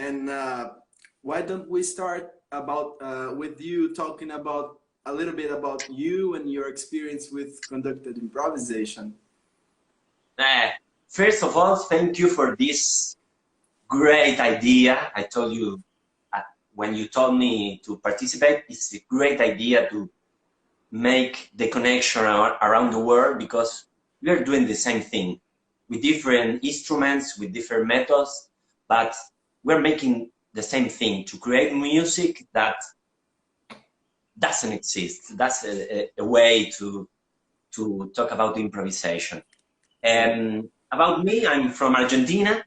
And why don't we start about with you talking about a little bit about you and your experience with conducted improvisation? First of all, thank you for this great idea. I told you when you told me to participate, it's a great idea to make the connection around the world, because we are doing the same thing with different instruments, with different methods, but we're making the same thing, to create music that doesn't exist. That's a way to talk about improvisation. And about me, I'm from Argentina.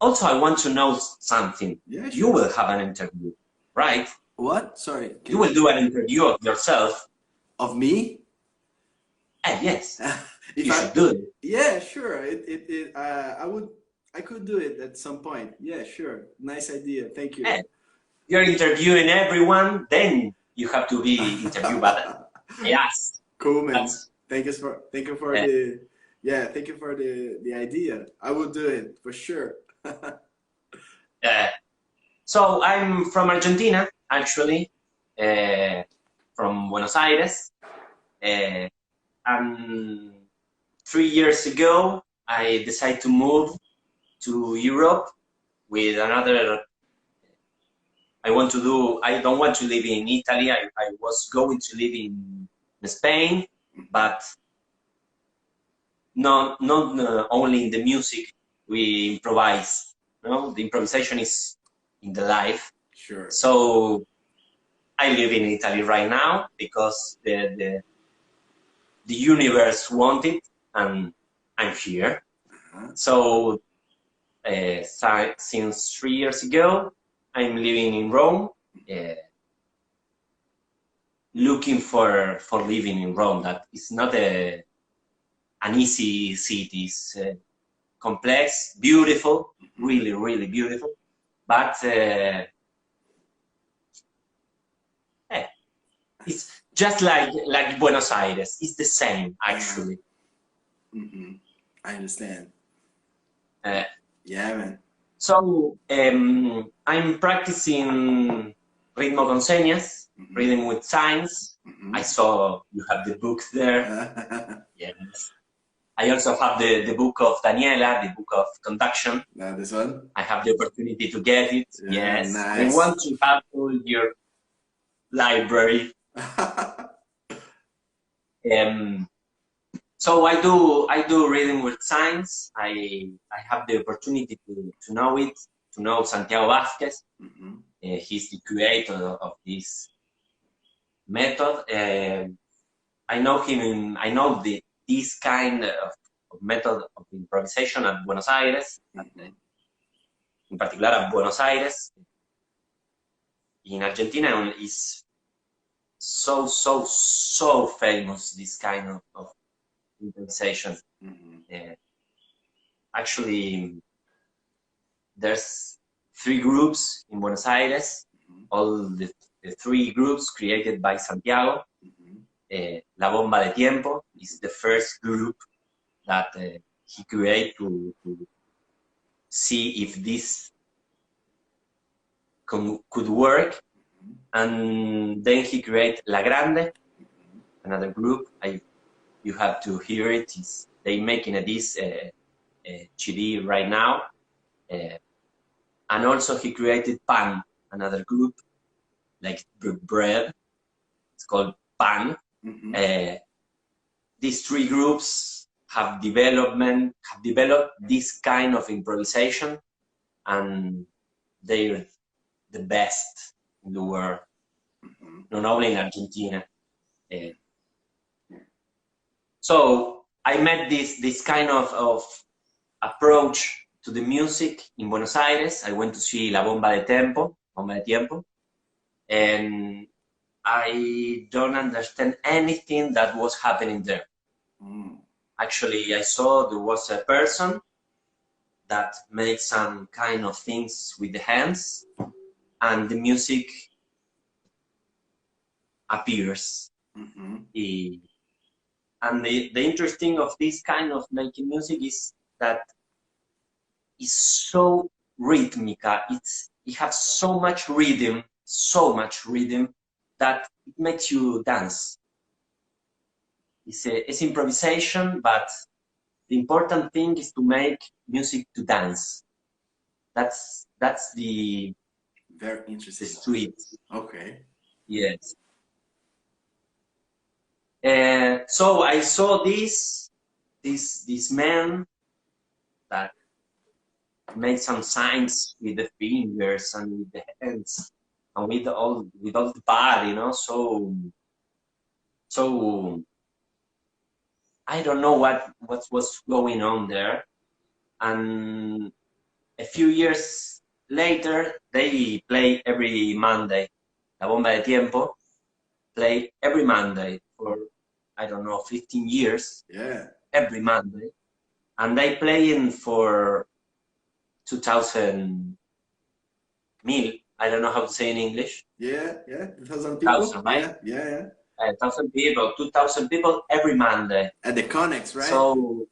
Also, I want to know something. Yeah, sure. You will have an interview, right? What? Sorry. You will do an interview of yourself. Of me? Yes. You should do it. Yeah, sure. I could do it at some point. Yeah, sure. Nice idea. Thank you. You're interviewing everyone, then you have to be interviewed by them. Yes. Cool, man. Thank you for the idea. I will do it for sure. So I'm from Argentina, actually, from Buenos Aires. And 3 years ago, I decided to move to Europe with another. I don't want to live in Italy. I was going to live in Spain, but not only in the music we improvise. No, the improvisation is in the life. Sure. So I live in Italy right now because the universe wanted it, and I'm here. So since 3 years ago, I'm living in Rome, looking for living in Rome. That is not an easy city. It's complex, beautiful, really, really beautiful. But it's just like Buenos Aires. It's the same, actually. Mm-hmm. I understand. Yeah, man. So I'm practicing ritmo con señas, rhythm with signs. I saw you have the book there. Yes. I also have the book of Daniela, the book of Conduction. This one? I have the opportunity to get it. Yeah, yes. Nice. I want to have all your library. So I do reading with signs. I have the opportunity to know it, to know Santiago Vázquez. He's the creator of this method. I know him. I know this kind of method of improvisation at Buenos Aires, in particular at Buenos Aires. In Argentina, is so famous, this kind of improvisation. Actually, there's 3 groups in Buenos Aires, all the 3 groups created by Santiago. La Bomba de Tiempo is the first group that he created to see if this could work. And then he created La Grande, another group. You have to hear it. They making this CD right now. And also he created Pan, another group, like bread. It's called Pan. These 3 groups have developed this kind of improvisation, and they're the best in the world, not only in Argentina. So I met this kind of approach to the music in Buenos Aires. I went to see La Bomba de Tiempo, and I don't understand anything that was happening there. Actually, I saw there was a person that made some kind of things with the hands, and the music appears. And the interesting of this kind of making music is that it's so rhythmica. It has so much rhythm that it makes you dance. It's improvisation, but the important thing is to make music to dance. That's the very interesting. The street. Okay. Yes. So I saw this man that made some signs with the fingers and with the hands and with all the body, you know. So I don't know what was going on there. And a few years later, they play every Monday. La Bomba de Tiempo play every Monday for, I don't know, 15 years. Yeah. Every Monday. And they playing for 2,000 mil. I don't know how to say in English. Yeah. 2,000 people. 1,000, right? Yeah. 1,000 people, 2,000 people every Monday. At the Connex, right? So,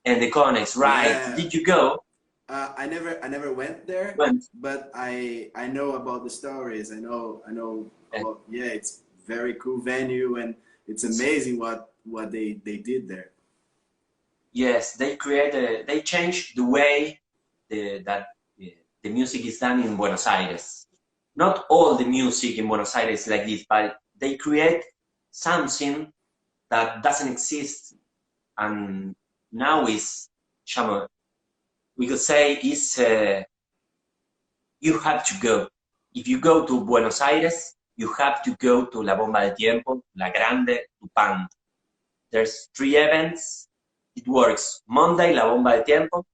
and the Connex, right? Yeah. Did you go? I never went there, but I know about the stories. I know about, yeah, it's very cool venue, and it's amazing what they did there. Yes, they changed the way that the music is done in Buenos Aires. Not all the music in Buenos Aires is like this, but they create something that doesn't exist, and now is, we could say, is you have to go. If you go to Buenos Aires, you have to go to La Bomba de Tiempo, La Grande, Tupán. There's 3 events. It works Monday, La Bomba de Tiempo,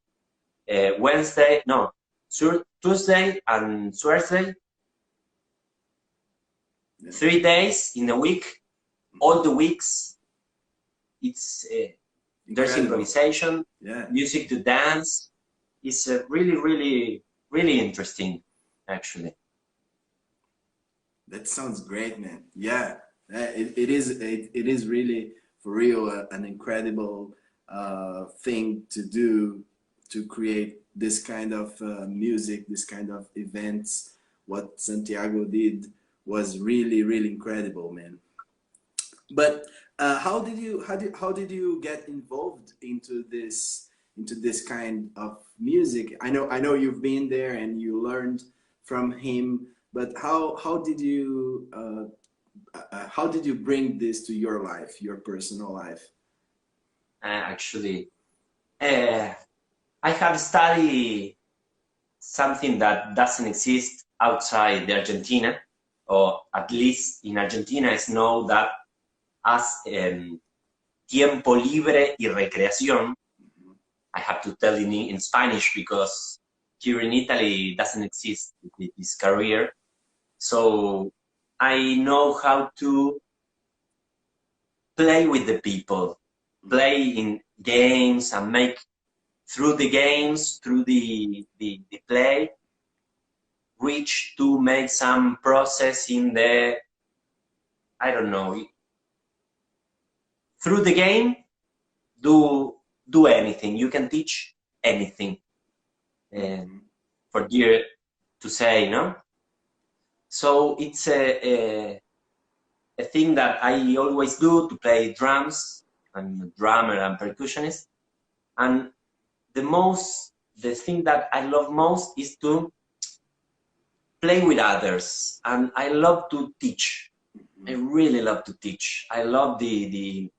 Tuesday and Thursday. 3 days in a week. All the weeks, it's there's improvisation, music to dance. It's really interesting, actually. That sounds great, man. Yeah, it is really, for real, an incredible thing to do, to create this kind of music, this kind of events. What Santiago did was really incredible, man. But how did you get involved into this kind of music? I know you've been there and you learned from him, but how did you bring this to your life, your personal life? Actually, I have studied something that doesn't exist outside the Argentina, or at least in Argentina it's known that as tiempo libre y recreación. I have to tell in Spanish because here in Italy it doesn't exist this career. So I know how to play with the people, play in games, and make through the games, through the play, reach to make some process in the, I don't know, through the game, do anything. You can teach anything, for dear to say, no? So it's a thing that I always do, to play drums. I'm a drummer and percussionist. And the thing that I love most is to play with others. And I love to teach. I really love to teach. I love the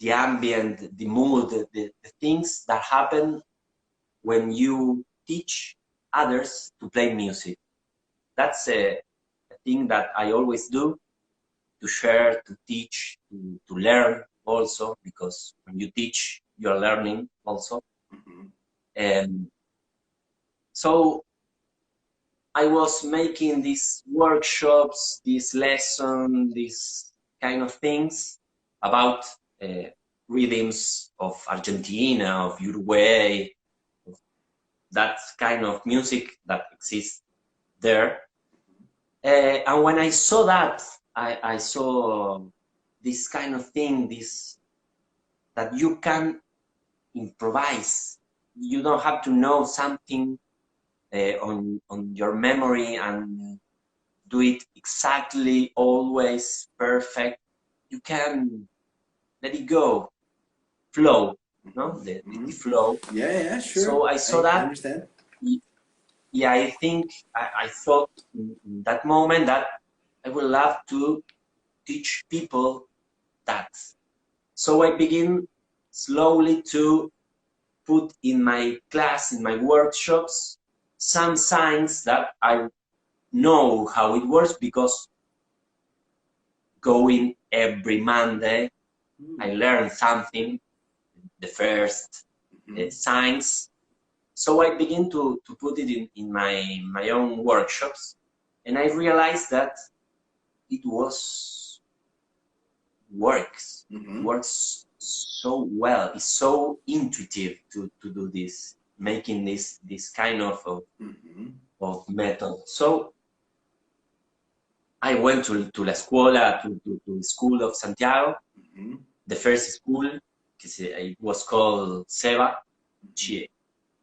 ambient, the mood, the things that happen when you teach others to play music. That's a thing that I always do, to share, to teach, to learn also, because when you teach, you're learning also. And so I was making these workshops, these lessons, these kind of things about rhythms of Argentina, of Uruguay, of that kind of music that exists there. And when I saw that, I saw this kind of thing, that you can improvise. You don't have to know something on your memory and do it exactly, always perfect. You can let it go, flow, no? The flow. Yeah, sure. So I saw that. I understand. Yeah, I think I thought in that moment that I would love to teach people that. So I begin slowly to put in my class, in my workshops, some signs that I know how it works, because going every Monday, I learn something, the first signs. So I begin to put it in my own workshops, and I realized that it works so well. It's so intuitive to do this, making this kind of method. So I went to La Escuela, to the school of Santiago, the first school, it was called CEBA,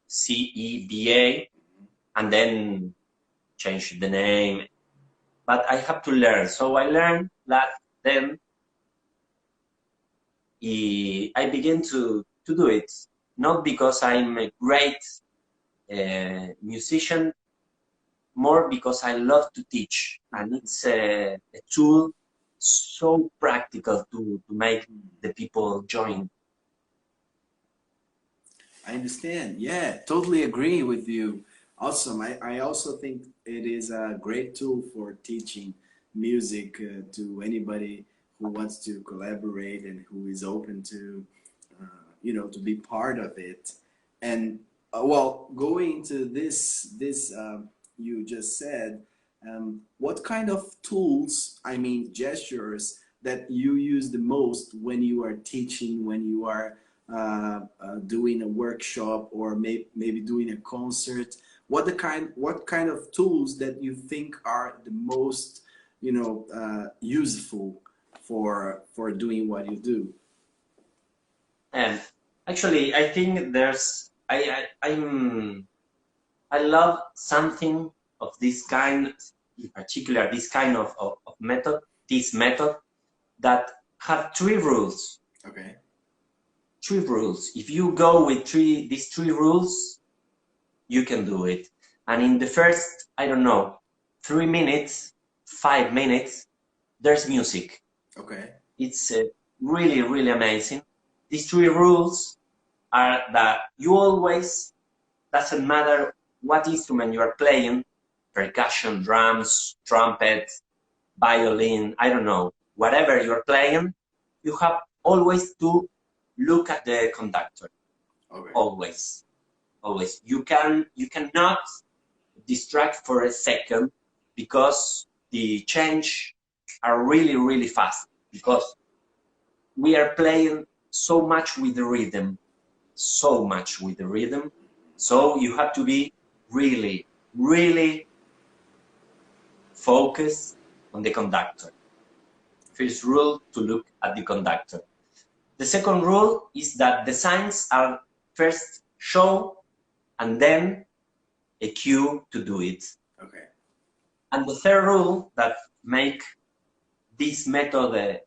CEBA, and then changed the name. But I have to learn. So I learned that, then I began to do it, not because I'm a great musician, more because I love to teach, and it's a tool so practical to make the people join. I understand. Yeah, totally agree with you. Awesome. I also think it is a great tool for teaching music to anybody who wants to collaborate and who is open to, to be part of it. And well, going to this you just said, what kind of tools, I mean gestures, that you use the most when you are teaching, when you are doing a workshop, or maybe doing a concert? What kind of tools that you think are the most, useful for doing what you do? And actually, I think I love something of this kind, in particular this kind of method, this method that have 3 rules. Okay. 3 rules. If you go with these 3 rules, you can do it. And in the first, I don't know, 3 minutes, 5 minutes, there's music. Okay. It's really, really amazing. These 3 rules are that you always, doesn't matter what instrument you are playing, percussion, drums, trumpet, violin, I don't know, whatever you're playing, you have always to look at the conductor. Okay. Always. You cannot distract for a second, because the change are really, really fast, because we are playing so much with the rhythm. So you have to be really, really focused on the conductor. First rule, to look at the conductor. The second rule is that the signs are first show and then a cue to do it. Okay. And the third rule that make this method,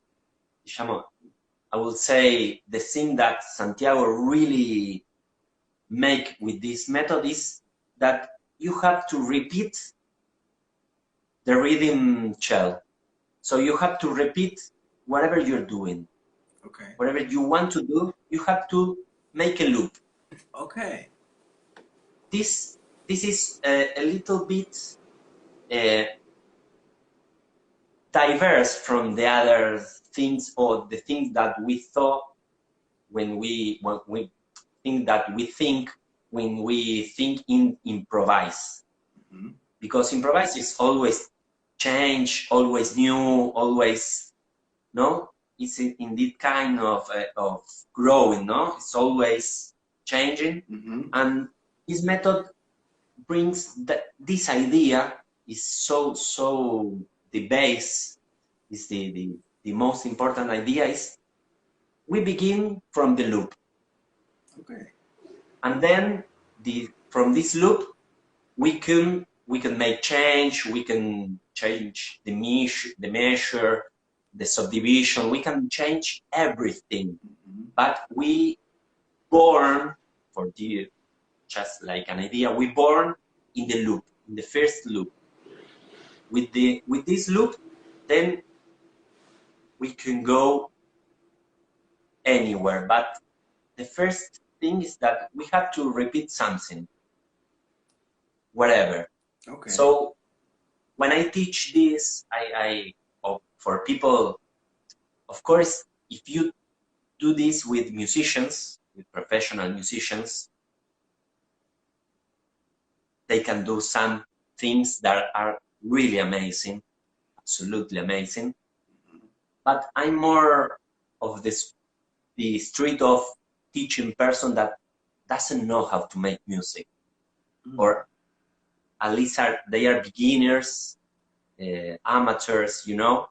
I will say, the thing that Santiago really make with this method is that you have to repeat the rhythm shell. So you have to repeat whatever you're doing. Okay. Whatever you want to do, you have to make a loop. Okay. This is a little bit diverse from the other things, or the things that we thought when we think when we think in improvise. Because improvise is always change, always new, always, no? It's indeed kind of growing, no? It's always changing. And this method brings this idea is so the base, is the most important idea, is we begin from the loop. Okay. And then from this loop, we can make change, we can change the measure, the subdivision, we can change everything. But we born, for the, just like an idea, we born in the loop, in the first loop. With this loop, then we can go anywhere. But the first thing is that we have to repeat something, whatever. Okay. So when I teach this, for people, of course, if you do this with musicians, with professional musicians, they can do some things that are really amazing, absolutely amazing. But I'm more of the street of teaching person that doesn't know how to make music, or at least they are beginners, amateurs, you know.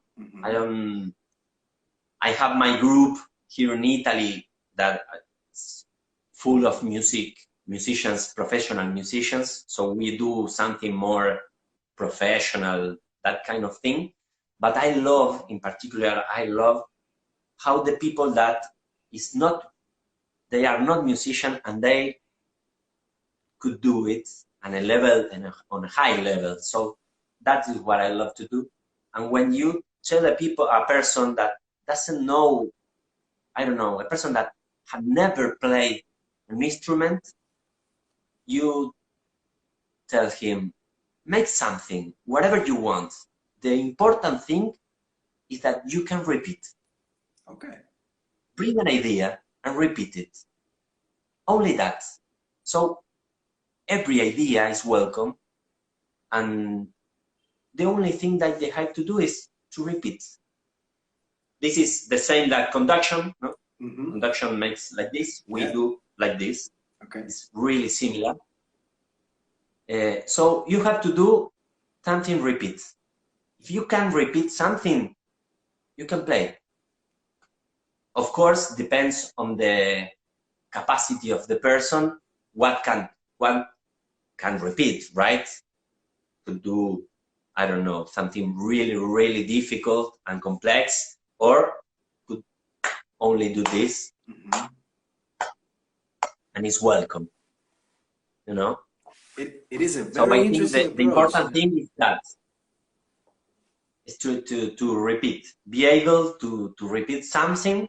I have my group here in Italy that is full of musicians, professional musicians. So we do something more professional, that kind of thing. But I love, in particular, I love how the people that they are not musicians and they could do it on a level, on a high level. So that is what I love to do. And when you tell a person that doesn't know, I don't know, a person that have never played an instrument, you tell him, make something, whatever you want. The important thing is that you can repeat. Okay. Bring an idea and repeat it. Only that. So every idea is welcome, and the only thing that they have to do is to repeat. This is the same that conduction, no? Conduction makes like this, we do like this. Okay. It's really similar. So you have to do something repeat. If you can repeat something, you can play. Of course, depends on the capacity of the person, what can repeat, right? To do, I don't know, something really, really difficult and complex, or could only do this, and it's welcome, you know? It is a very so I think interesting that the important thing is that is to repeat, be able to repeat something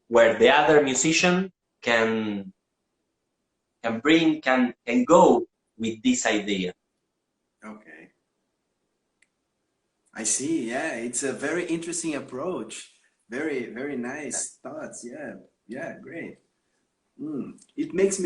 where the other musician can go with this idea. Okay. I see. Yeah, it's a very interesting approach. Very, very nice thoughts. Yeah, yeah, great. It makes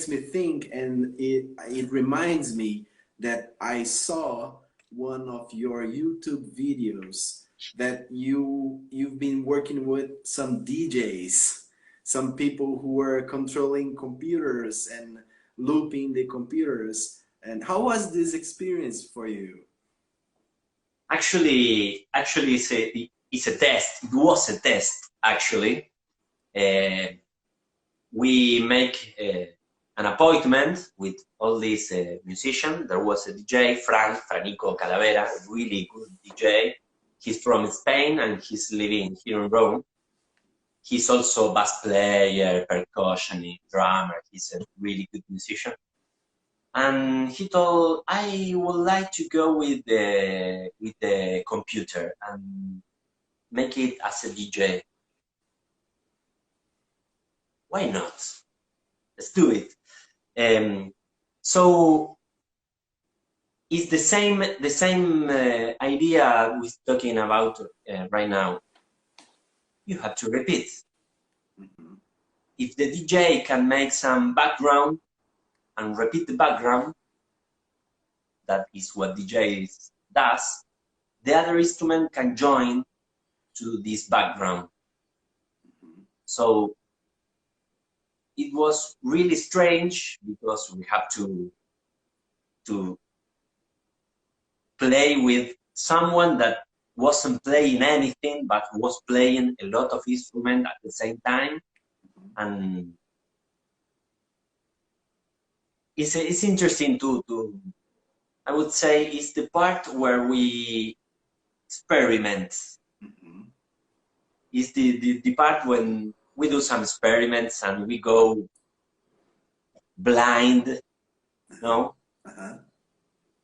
me think, and it reminds me that I saw one of your YouTube videos that you've been working with some DJs, some people who were controlling computers and looping the computers. And how was this experience for you? Actually, it's a test. It was a test, actually. We make an appointment with all these musicians. There was a DJ, Franico Calavera, a really good DJ. He's from Spain and he's living here in Rome. He's also bass player, percussionist, drummer. He's a really good musician. And he told, I would like to go with the computer and make it as a DJ. Why not? Let's do it. So it's the same idea we're talking about right now. You have to repeat. If the DJ can make some background and repeat the background, that is what DJ does, the other instrument can join to this background. So it was really strange because we have to play with someone that wasn't playing anything but was playing a lot of instruments at the same time. And it's interesting to I would say, is the part where we experiment. Is the part when we do some experiments and we go blind, no?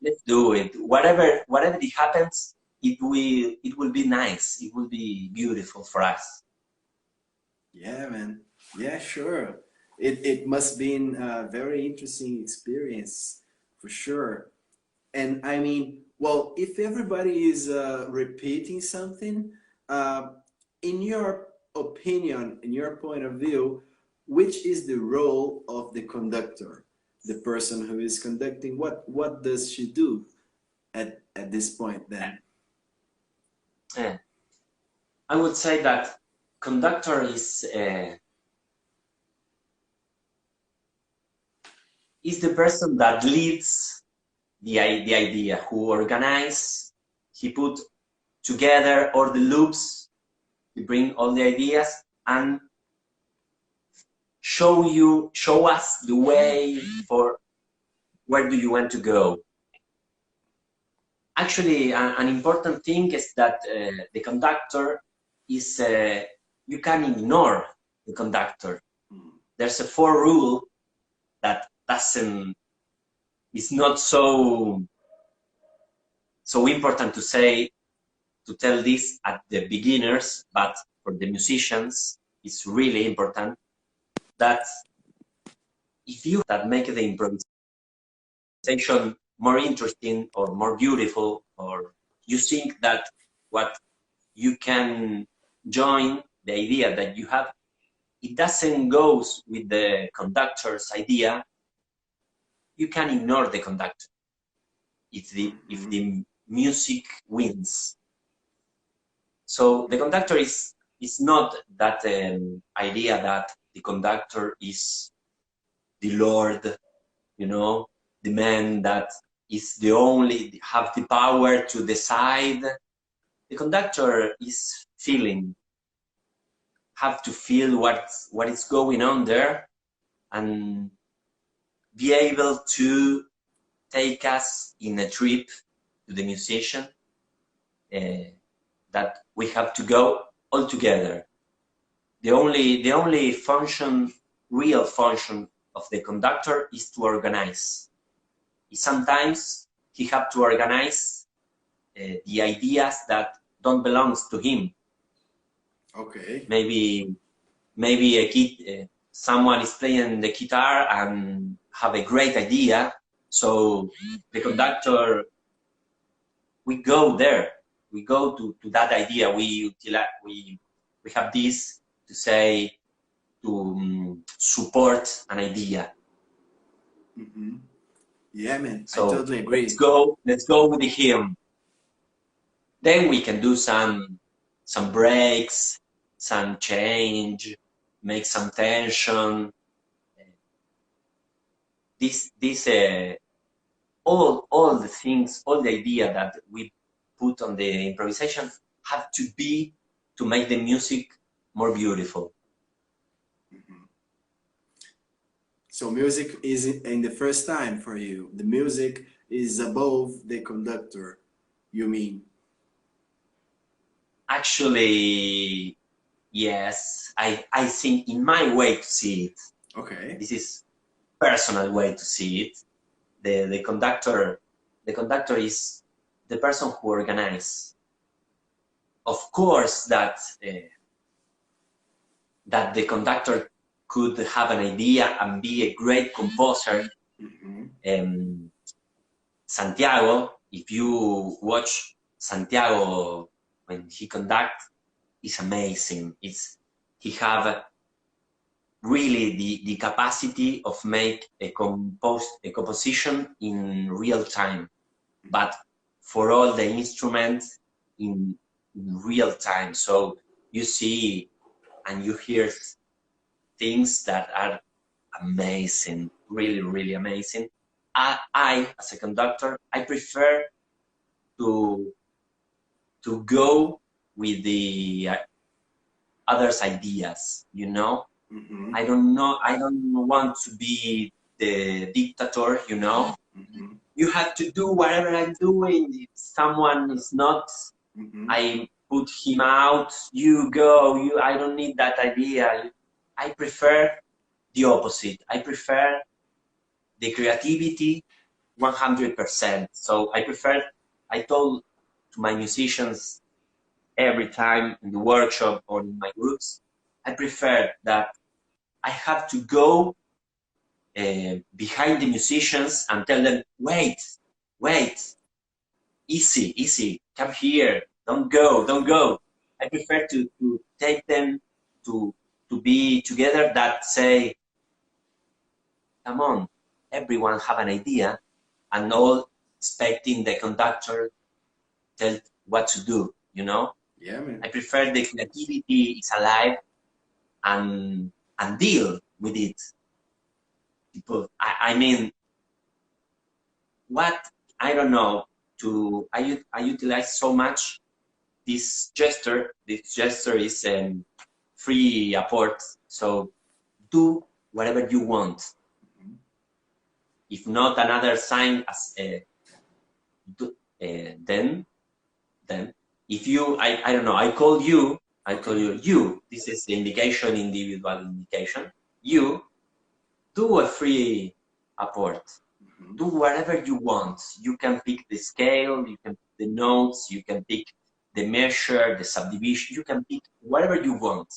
Let's do it. Whatever it happens, it will be nice. It will be beautiful for us. Yeah, man. Yeah, sure. It must been a very interesting experience for sure. And I mean, well, if everybody is repeating something, in your opinion, in your point of view, which is the role of the conductor, the person who is conducting? What does she do at this point then? Yeah. I would say that conductor is the person that leads the idea, who organize, he put together all the loops, he bring all the ideas and show us the way for where do you want to go. Actually, an important thing is that the conductor is, you can ignore the conductor. There's a 4 rule that is not so important to tell this at the beginners, but for the musicians, it's really important that if you that make the improvisation more interesting or more beautiful, or you think that what you can join the idea that you have, it doesn't go with the conductor's idea, you can ignore the conductor if the music wins. So the conductor is not that idea that the conductor is the Lord, you know, the man that is the only have the power to decide. The conductor is feeling, have to feel what is going on there, and be able to take us in a trip to the musician that we have to go all together. The only function, real function of the conductor is to organize. Sometimes he have to organize the ideas that don't belong to him. Okay. Maybe a kid, someone is playing the guitar and have a great idea. So the conductor, we go there. We go to that idea. We have this to say to support an idea. Yeah, man. So I totally agree. Let's go with him. Then we can do some breaks, some change, make some tension. All the things, all the idea that we put on the improvisation have to be to make the music more beautiful. So music is in the first time for you. The music is above the conductor, you mean? Actually, yes. I think in my way to see it. Okay. This is personal way to see it. The conductor is the person who organizes. Of course that the conductor could have an idea and be a great composer. Santiago, if you watch Santiago when he conducts, is amazing. He have really the capacity of make a composition in real time, but for all the instruments in real time. So you see and you hear things that are amazing, really, really amazing. I as a conductor, I prefer to go with the others' ideas, you know? I don't want to be the dictator, you know? you have to do whatever I'm doing. If someone is not, I put him out. You go. I don't need that idea. I prefer the opposite. I prefer the creativity 100%. So I told to my musicians every time in the workshop or in my groups, I prefer that I have to go behind the musicians and tell them, wait, easy, come here, don't go. I prefer to take them to be together, that say, come on, everyone have an idea, and all expecting the conductor tell what to do, you know? Yeah, man. I prefer the creativity is alive and deal with it. People, I mean, what, I don't know, I utilize so much this gesture. This gesture is free apport, so do whatever you want. If not another sign as then if you, I don't know, I call you, this is the indication, individual indication, you do a free apport. Do whatever you want. You can pick the scale, you can pick the notes, you can pick the measure, the subdivision, you can pick whatever you want.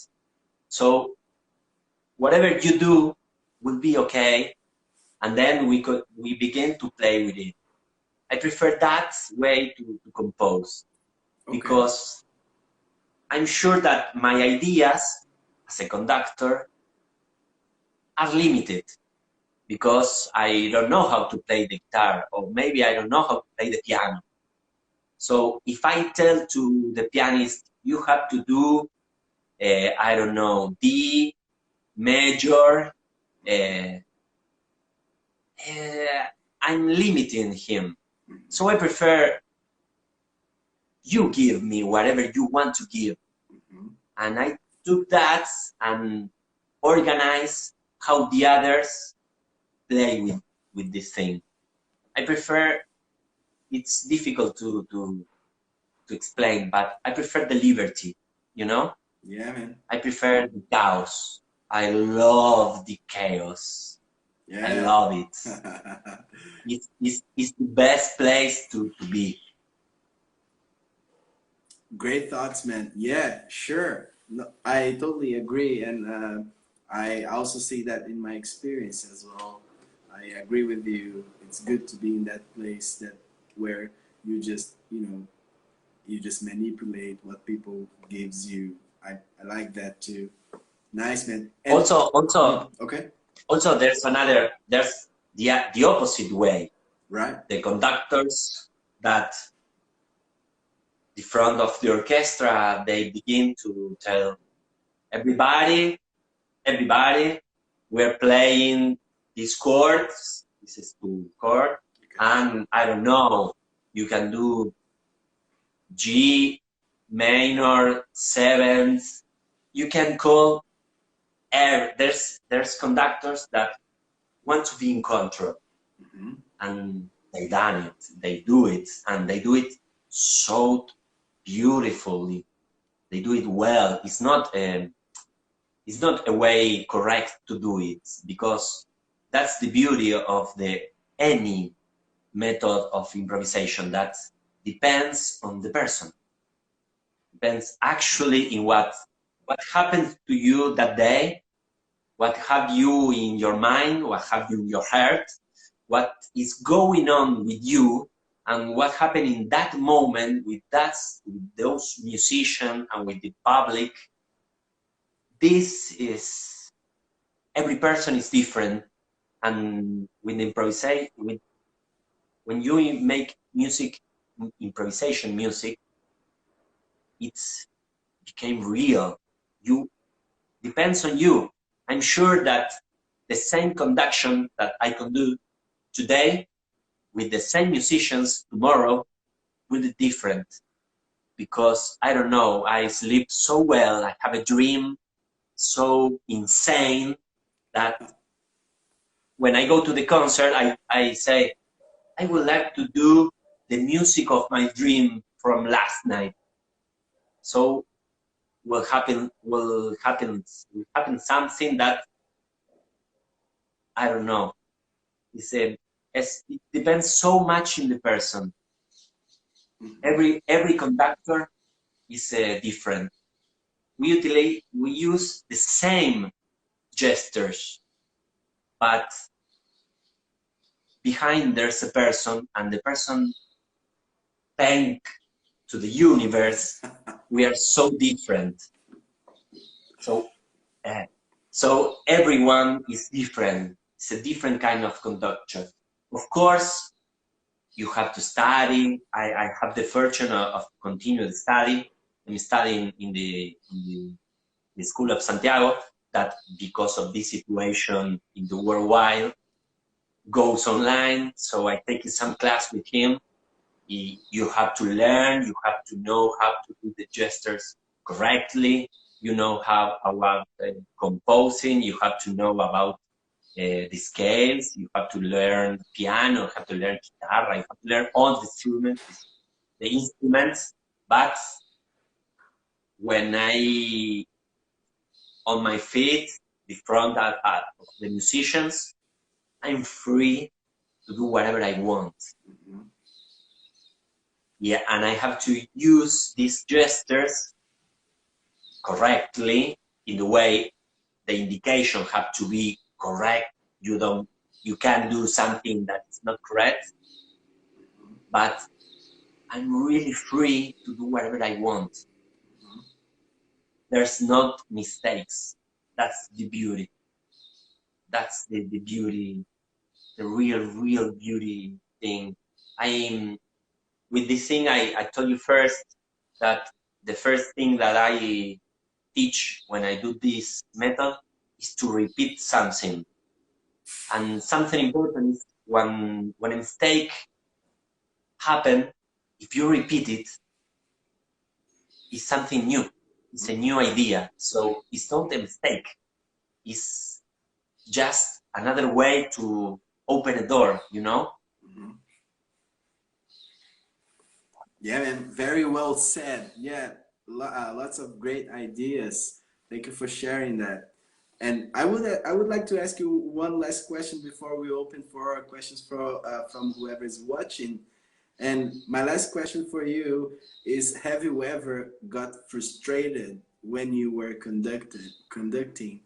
So whatever you do will be okay, and then we begin to play with it. I prefer that way to compose, because I'm sure that my ideas as a conductor are limited, because I don't know how to play the guitar, or maybe I don't know how to play the piano. So if I tell to the pianist, you have to do, I don't know, D major, I'm limiting him. So I prefer you give me whatever you want to give. And I took that and organize how the others play with this thing. I prefer, it's difficult to explain, but I prefer the liberty, you know? Yeah, man. I prefer the chaos. I love the chaos. Yeah. I love it. It's the best place to be. Great thoughts, man. Yeah, sure. No, I totally agree. And I also see that in my experience as well. I agree with you. It's good to be in that place where you just, you just manipulate what people gives you. I like that too. Nice, man. And also, okay. Also, there's the opposite way. Right. The conductors that the front of the orchestra, they begin to tell everybody, we're playing these chords. This is 2 chord, and I don't know, you can do G minor, 7s. You can call air. There's conductors that want to be in control, and they done it. They do it, and they do it so beautifully. They do it well. It's not a way correct to do it, because that's the beauty of any method of improvisation, that depends on the person. Depends actually in what happened to you that day, what have you in your mind, what have you in your heart, what is going on with you, and what happened in that moment with those musicians and with the public. This is, every person is different, and with improvisation, when you make music, improvisation music, it's became real. Depends on you. I'm sure that the same conduction that I can do today with the same musicians tomorrow will be different, because I don't know, I sleep so well, I have a dream so insane that when I go to the concert, I say, I would like to do the music of my dream from last night. So will happen something that, I don't know. It depends so much in the person. Every conductor is different. We use the same gestures, but behind there's a person, and the person, thank to the universe, we are so different. So everyone is different. It's a different kind of conductor. Of course, you have to study. I have the fortune of continued study. I'm studying in the School of Santiago, that because of this situation in the worldwide goes online. So I take some class with him. You have to learn, you have to know how to do the gestures correctly. You know how about composing, you have to know about the scales, you have to learn piano, you have to learn guitar, you have to learn all the instruments. But when I on my feet, the front of the musicians, I'm free to do whatever I want. Yeah, and I have to use these gestures correctly in the way the indication have to be correct. You can do something that is not correct, but I'm really free to do whatever I want. There's not mistakes. That's the beauty. That's the beauty, the real beauty thing. With this thing, I told you first that the first thing that I teach when I do this method is to repeat something. And something important is when a mistake happens, if you repeat it, it's something new. It's a new idea. So it's not a mistake. It's just another way to open a door, you know? Yeah, man, very well said. Yeah, lots of great ideas. Thank you for sharing that. And I would like to ask you one last question before we open for questions from whoever is watching. And my last question for you is: have you ever got frustrated when you were conducting?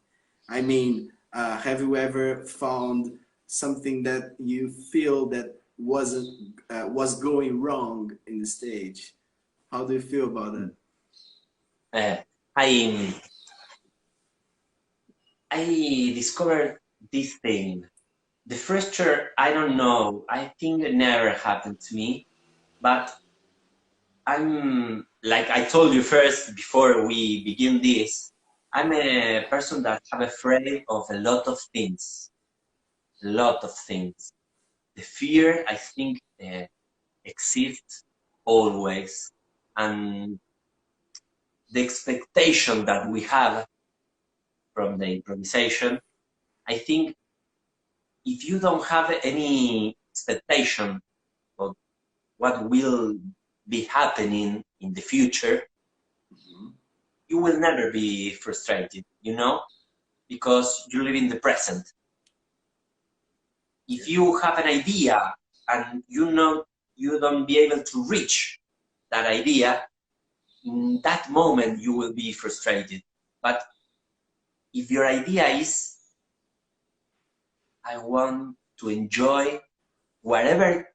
I mean, have you ever found something that you feel that was going wrong in the stage? How do you feel about that? I discovered this thing. The first year, I don't know. I think it never happened to me, but I'm, like I told you first before we begin this, I'm a person that I'm afraid of a lot of things. A lot of things. The fear, I think, exists always. And the expectation that we have from the improvisation, I think if you don't have any expectation of what will be happening in the future, you will never be frustrated, you know, because you live in the present. If you have an idea and you know you don't be able to reach that idea, in that moment you will be frustrated. But if your idea is, I want to enjoy whatever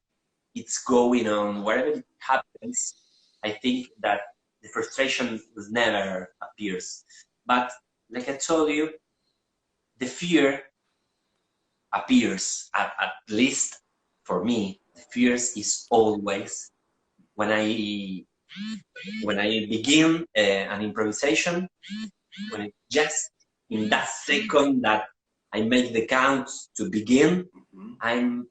it's going on, whatever it happens, I think that the frustration never appears. But like I told you, the fear appears, at least for me. The fear is always when I begin an improvisation, when it just in that second that I make the count to begin, I'm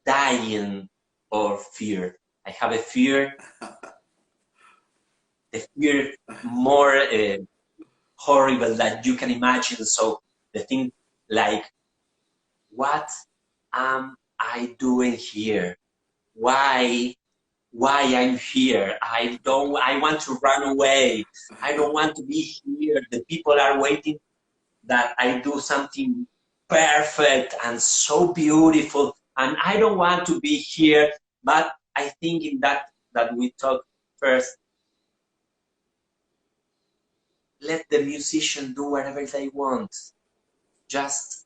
dying of fear. I have a fear, the fear more horrible that you can imagine. So the thing like, what am I doing here? why I'm here. I want to run away. I don't want to be here. The people are waiting that I do something perfect and so beautiful, and I don't want to be here. But I think in that we talk first, let the musician do whatever they want. Just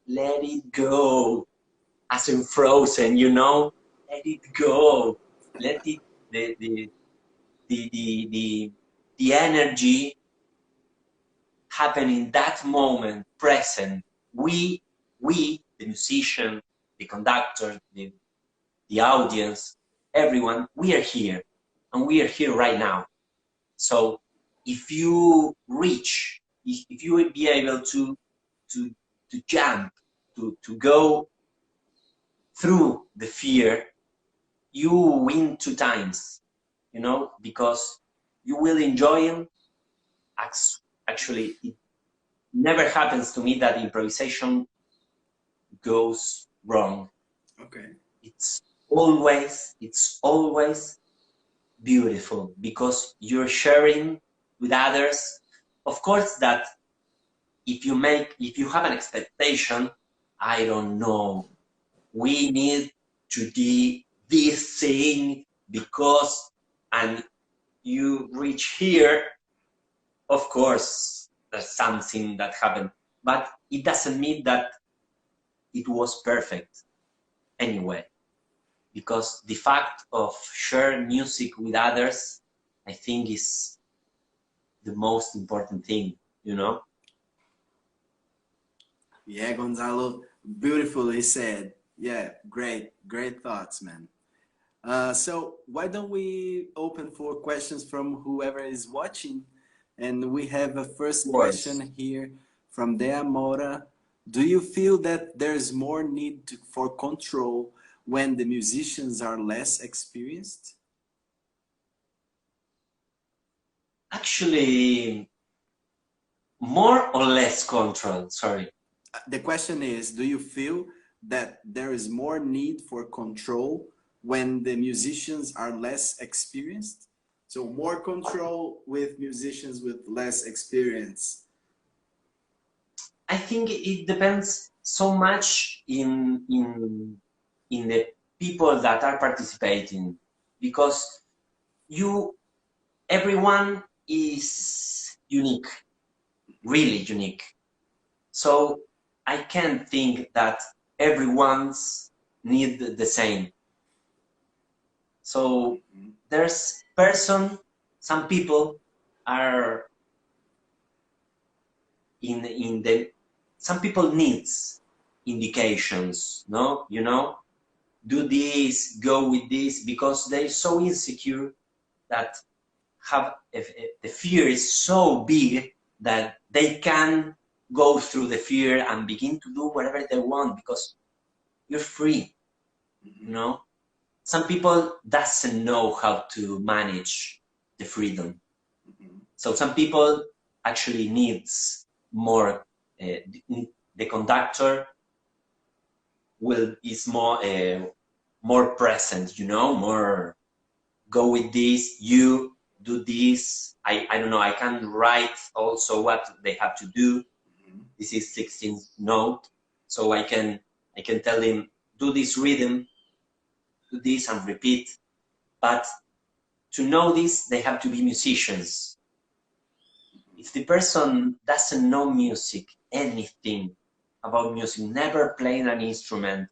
let it go, as in Frozen, you know. Let it go. Let it the energy happen in that moment, present. We, the musician, the conductor, the audience, everyone, we are here, and we are here right now. So if you reach, if you would be able to jump, to go through the fear, you win 2 times, you know, because you will enjoy them. Actually, it never happens to me that improvisation goes wrong. Okay. It's always beautiful because you're sharing with others. Of course, that if you have an expectation, I don't know, we need to do this thing because, and you reach here, of course, there's something that happened, but it doesn't mean that it was perfect anyway, because the fact of sharing music with others, I think, is the most important thing, you know? Yeah, Gonzalo, beautifully said. Yeah, great thoughts, man. So why don't we open for questions from whoever is watching? And we have a first question here from Dea Mora. Do you feel that there's more need for control when the musicians are less experienced? Actually, more or less control, sorry. The question is, do you feel that there is more need for control when the musicians are less experienced? So more control with musicians with less experience. I think it depends so much in the people that are participating, because everyone is unique, really unique. So I can't think that everyone's need the same. So there's some people are some people needs indications, no, you know, do this, go with this, because they're so insecure that the fear is so big that they can go through the fear and begin to do whatever they want because you're free, you know. Some people doesn't know how to manage the freedom. So some people actually needs more, the conductor is more present, you know, more go with this, you do this. I don't know, I can write also what they have to do. This is 16th note, so I can tell him, do this rhythm, do this and repeat. But to know this, they have to be musicians. If the person doesn't know music, anything about music, never playing an instrument,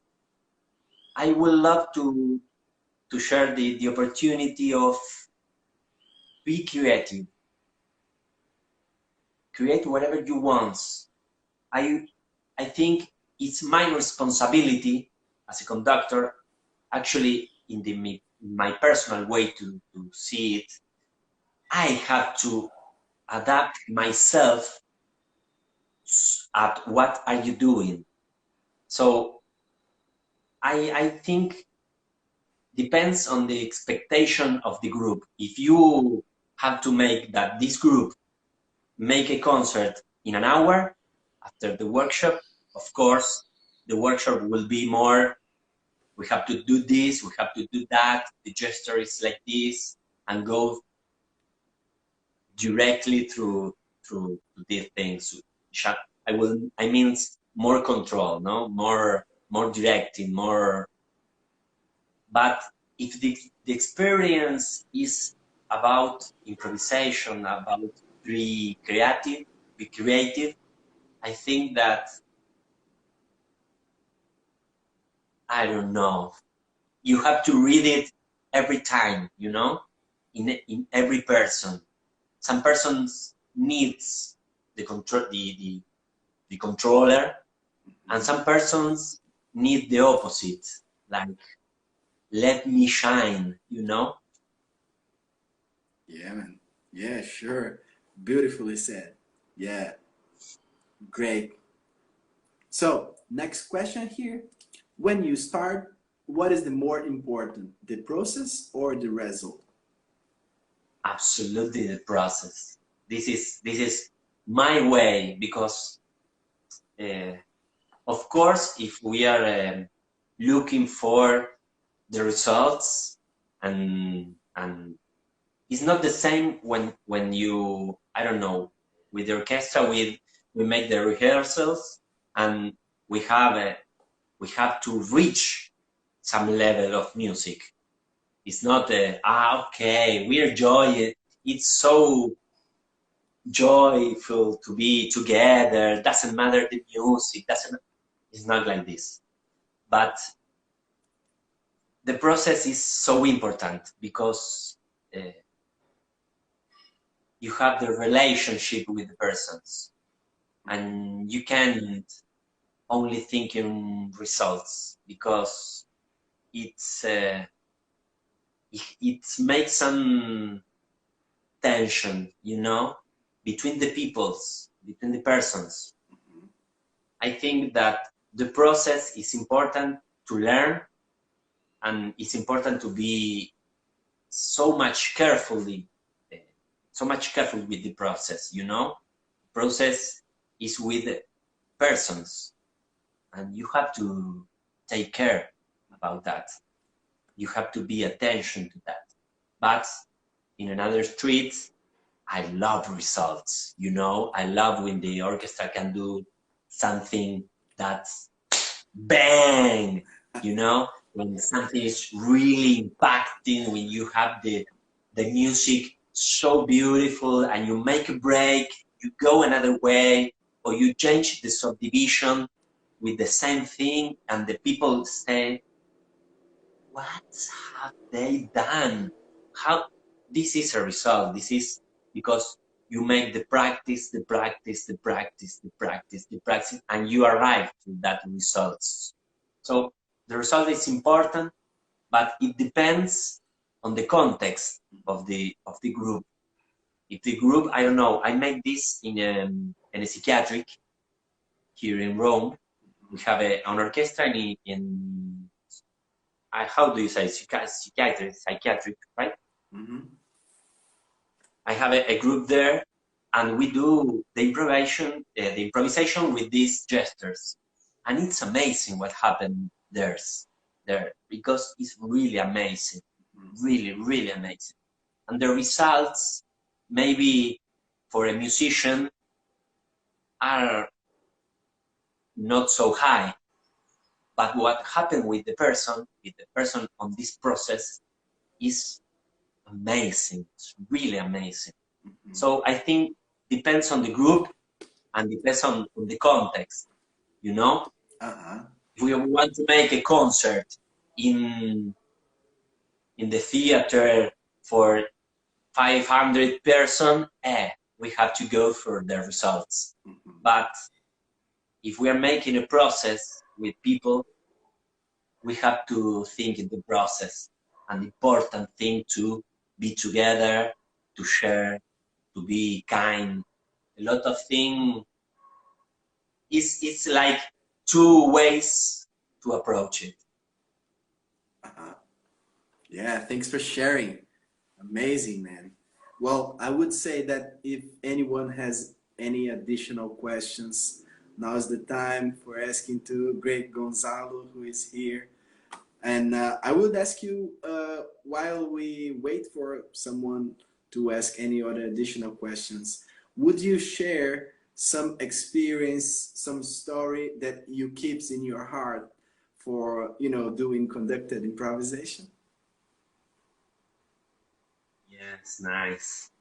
I would love to share the opportunity of be creative. Create whatever you want. I think it's my responsibility as a conductor, actually, in my personal way to see it. I have to adapt myself at what are you doing. So I think depends on the expectation of the group. If you have to make that this group make a concert in an hour after the workshop, of course, the workshop will be more we have to do this, we have to do that, the gesture is like this, and go directly through these things. I mean more control, no, more directing, more. But if the experience is about improvisation, about be creative, I think that, I don't know, you have to read it every time, you know, in every person. Some persons needs the controller, and some persons need the opposite, like, let me shine, you know? Yeah, man. Yeah, sure. Beautifully said. Yeah, great. So, next question here. When you start, what is the more important, the process or the result? Absolutely the process. This is my way, because of course, if we are looking for the results, and it's not the same when you, I don't know, with the orchestra, we make the rehearsals, and we have to reach some level of music. It's not okay, we're joy. It's so joyful to be together. Doesn't matter the music. It's not like this. But the process is so important, because you have the relationship with the persons, and you can't only think in results, because it makes some tension, you know, between the peoples, between the persons. I think that the process is important to learn, and it's important to be so much careful with the process, you know. Process is with persons, and you have to take care about that. You have to be attention to that. But in another street, I love results, you know. I love when the orchestra can do something that's bang, you know, when something is really impacting, when you have the music so beautiful, and you make a break, you go another way, or you change the subdivision with the same thing, and the people say, what have they done? How? This is a result. This is because you make the practice, and you arrive to that results. So the result is important, but it depends on the context of the group. If the group, I don't know, I make this in a psychiatric here in Rome. We have an orchestra in how do you say, psychiatric, right? Mm-hmm. I have a group there, and we do the improvisation with these gestures, and it's amazing what happened there, because it's really amazing, really, really amazing. And the results, maybe for a musician, are not so high. But what happened with the person on this process, is amazing. It's really amazing. Mm-hmm. So I think depends on the group, and depends on the context, you know? Uh-huh. If we want to make a concert in the theater for 500 person, we have to go for the results. Mm-hmm. But if we are making a process with people, we have to think in the process. An important thing to be together, to share, to be kind. A lot of things. It's like two ways to approach it. Uh-huh. Yeah, thanks for sharing. Amazing, man. Well, I would say that if anyone has any additional questions, now is the time for asking to great Gonzalo, who is here. And I would ask you, while we wait for someone to ask any other additional questions, would you share some experience, some story that you keeps in your heart for, you know, doing conducted improvisation? Yes, nice.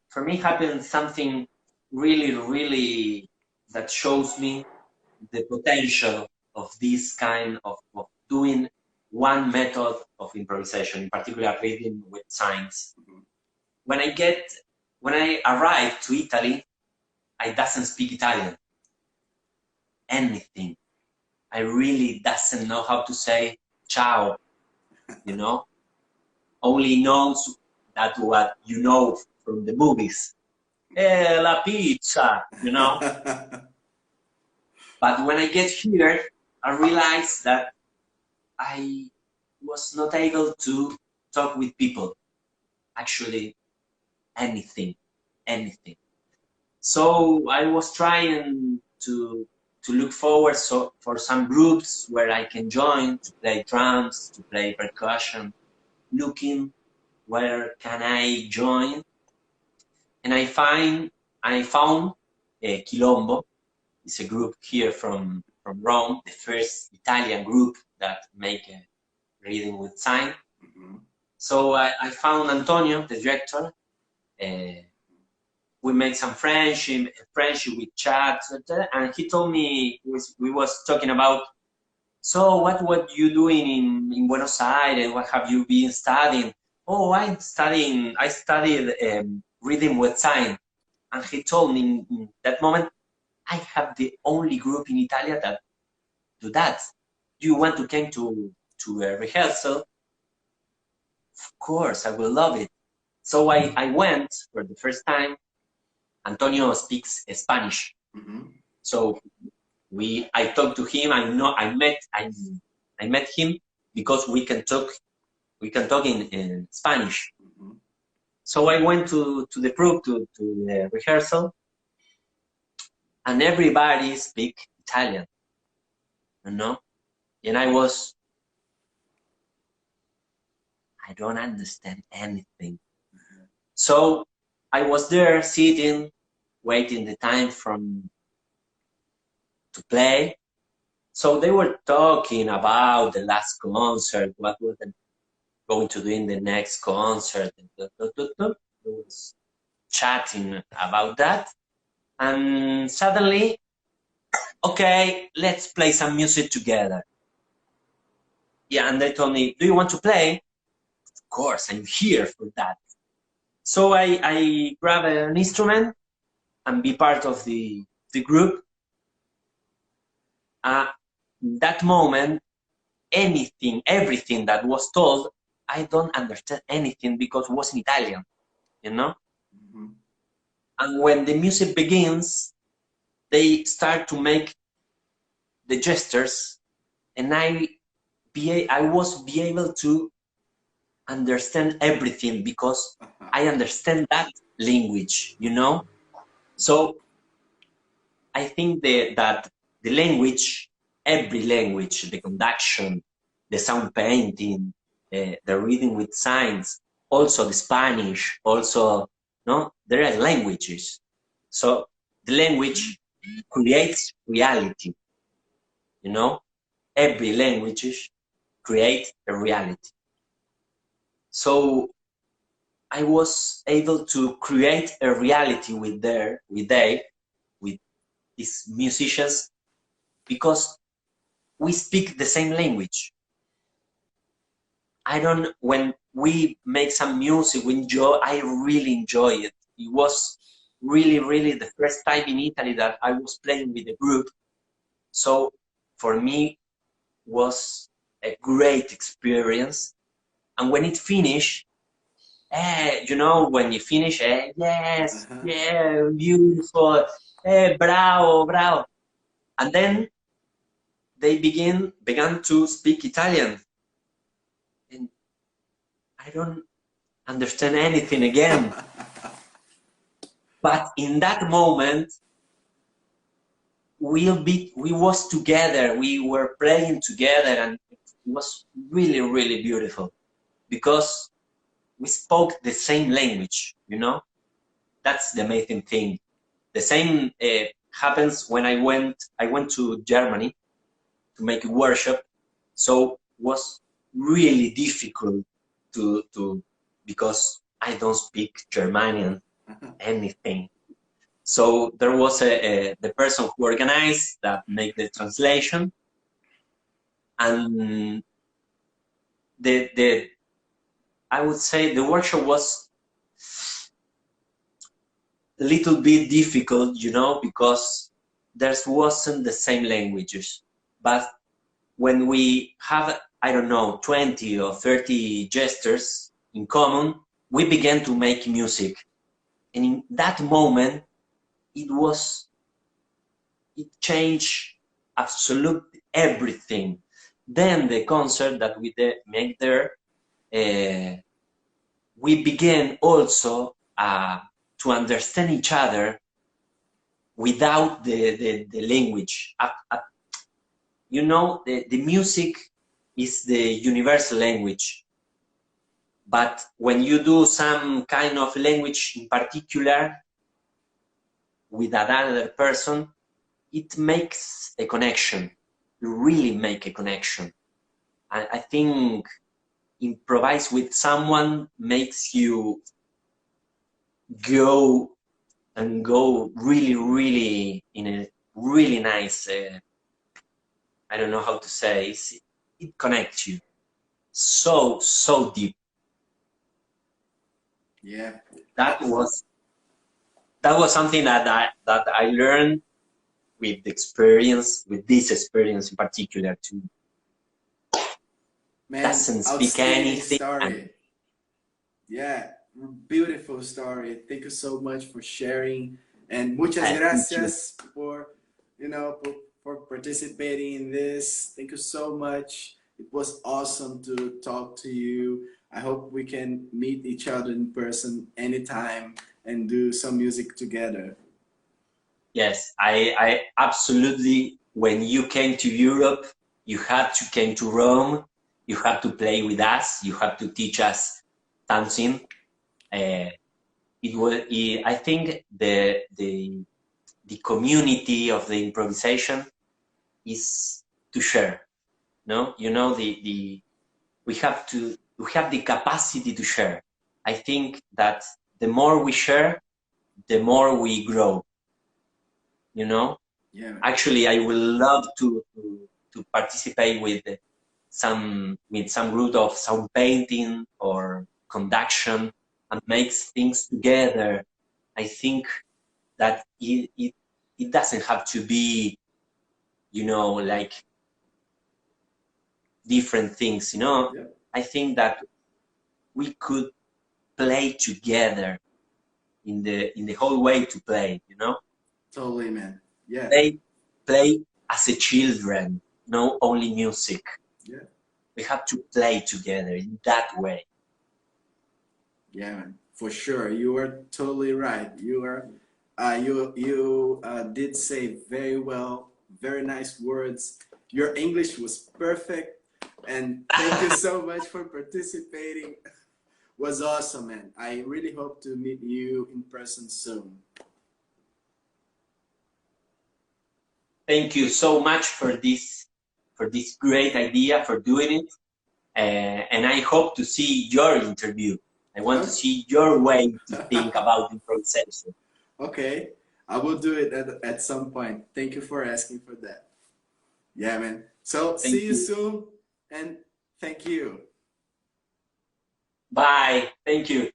For me happened something really that shows me the potential of this kind of doing one method of improvisation, in particular reading with signs. When I arrived to Italy, I doesn't speak Italian. Anything. I really doesn't know how to say ciao, you know? Only knows that what you know from the movies. La pizza, you know? But when I get here, I realized that I was not able to talk with people. Actually, anything. So I was trying to look forward for some groups where I can join to play drums, to play percussion, looking where can I join. And I found Quilombo. It's a group here from Rome, the first Italian group that make a reading with sign. So I found Antonio, the director. We made some friendship with chat, and he told me, we was talking about, so what you doing in Buenos Aires? What have you been studying? Oh, I studied reading with sign. And he told me in that moment, I have the only group in Italy that do that. Do you want to come to a rehearsal? Of course, I will love it. So I went for the first time. Antonio speaks Spanish. So I talked to him. I met him because we can talk in Spanish. So I went to the group, to the rehearsal, and everybody speak Italian, you know? And I don't understand anything. So I was there sitting, waiting the time to play. So they were talking about the last concert, what was going to do in the next concert. They was chatting about that. And suddenly, okay, let's play some music together. Yeah, and they told me, do you want to play? Of course, I'm here for that. So I grab an instrument and be part of the group. That moment, everything that was told, I don't understand anything because it was in Italian, you know? And when the music begins, they start to make the gestures, and I was able to understand everything because I understand that language, you know? So I think that the language, every language, the conduction, the sound painting, the reading with signs, also the Spanish, also, no, there are languages. So the language creates reality, you know? Every language creates a reality. So I was able to create a reality with these musicians because we speak the same language. When we make some music, I really enjoy it. It was really the first time in Italy that I was playing with a group. So for me was a great experience. And when it finished, you know, when you finish, yes, yeah, beautiful, bravo. And then they began to speak Italian. And I don't understand anything again. But in that moment, we was together, we were playing together, and it was really, really beautiful because we spoke the same language, you know? That's the amazing thing. The same happens when I went to Germany to make a workshop, so it was really difficult to because I don't speak Germanian anything. So there was the person who organized that made the translation, and I would say the workshop was a little bit difficult, you know, because there wasn't the same languages. But when we have, I don't know, 20 or 30 gestures in common, we began to make music. And in that moment, it changed absolutely everything. Then the concert that we made there, we began also to understand each other without the language. You know, the music is the universal language. But when you do some kind of language in particular with another person, it makes a connection. You really make a connection. I think improvise with someone makes you go really, really in a really nice, I don't know how to say, it connects you so deep. Yeah. That was something that I learned with experience, with this experience in particular too. Man, doesn't speak outstanding anything. story. Yeah, beautiful story. Thank you so much for sharing, and muchas gracias for, you know, for participating in this. Thank you so much. It was awesome to talk to you. I hope we can meet each other in person anytime and do some music together. Yes, I absolutely. When you came to Europe, you had to came to Rome. You had to play with us. You had to teach us something. I think the community of the improvisation is to share. No, you know, we have the capacity to share. I think that the more we share, the more we grow. You know. Yeah. Actually, I would love to participate with some group of sound painting or conduction and make things together. I think that it doesn't have to be, you know, like different things, you know. Yeah. I think that we could play together in the whole way to play, you know. Totally, man. Yeah. Play as a children, not only music. Yeah. We have to play together in that way. Yeah, man. For sure. You are totally right. You are you did say very well, very nice words. Your English was perfect, and thank you so much for participating. Was awesome, man. I really hope to meet you in person soon. Thank you so much for this great idea, for doing it, and I hope to see your interview. I want to see your way to think about improvisation. Okay, I will do it at some point. Thank you for asking for that. Yeah, man. So see you soon, and thank you. Bye. Thank you.